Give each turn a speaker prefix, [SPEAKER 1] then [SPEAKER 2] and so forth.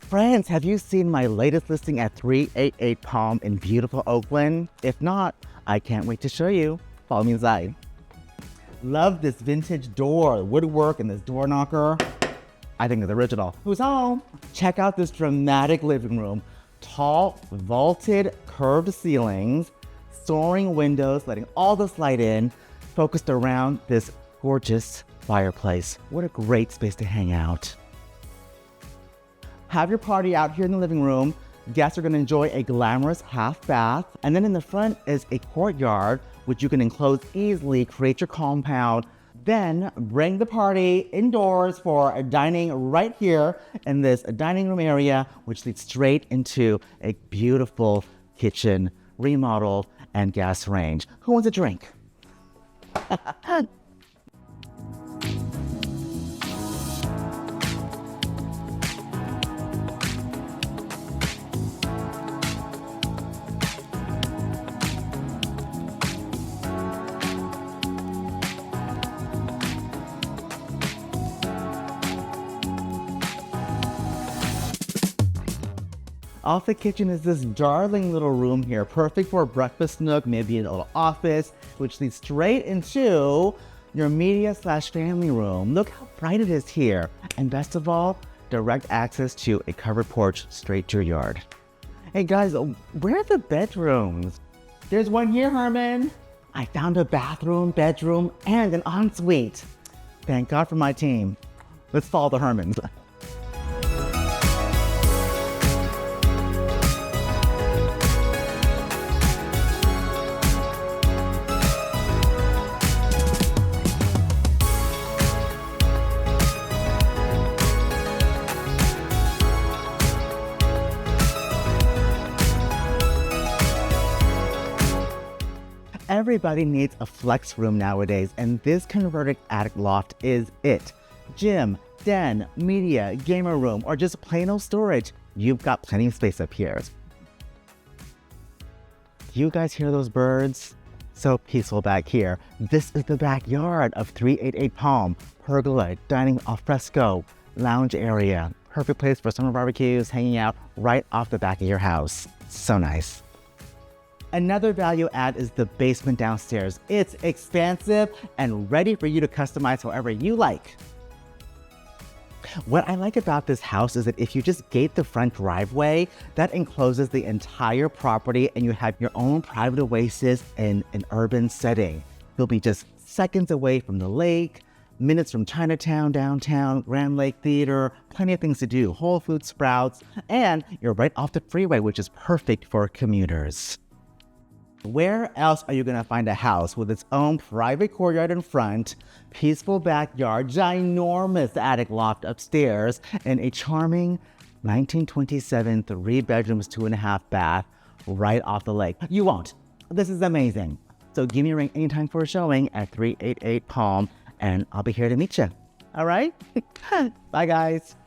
[SPEAKER 1] Friends, have you seen my latest listing at 388 Palm in beautiful Oakland? If not, I can't wait to show you. Follow me inside. Love this vintage door, woodwork, and this door knocker. I think it's original. Who's home? Check out this dramatic living room. Tall, vaulted, curved ceilings, soaring windows, letting all this light in, focused around this gorgeous fireplace. What a great space to hang out. Have your party out here in the living room. Guests are gonna enjoy a glamorous half bath. And then in the front is a courtyard, which you can enclose easily, create your compound. Then bring the party indoors for a dining right here in this dining room area, which leads straight into a beautiful kitchen, remodel, and gas range. Who wants a drink? Off the kitchen is this darling little room here, perfect for a breakfast nook, maybe a little office, which leads straight into your media/family room. Look how bright it is here. And best of all, direct access to a covered porch straight to your yard. Hey guys, where are the bedrooms? There's one here, Herman. I found a bathroom, bedroom, and an ensuite. Thank God for my team. Let's follow the Hermans. Everybody needs a flex room nowadays, and this converted attic loft is it. Gym, den, media, gamer room, or just plain old storage, you've got plenty of space up here. You guys hear those birds? So peaceful back here. This is the backyard of 388 Palm. Pergola, dining al fresco, lounge area. Perfect place for summer barbecues, hanging out right off the back of your house. So nice. Another value add is the basement downstairs. It's expansive and ready for you to customize however you like. What I like about this house is that if you just gate the front driveway, that encloses the entire property and you have your own private oasis in an urban setting. You'll be just seconds away from the lake, minutes from Chinatown, downtown, Grand Lake Theater, plenty of things to do, Whole Foods, Sprouts, and you're right off the freeway, which is perfect for commuters. Where else are you gonna find a house with its own private courtyard in front, peaceful backyard, ginormous attic loft upstairs, and a charming 1927 3 bedrooms, 2.5 bath right off the lake? You won't. This is amazing. So give me a ring anytime for a showing at 388 Palm, and I'll be here to meet you. All right? Bye, guys.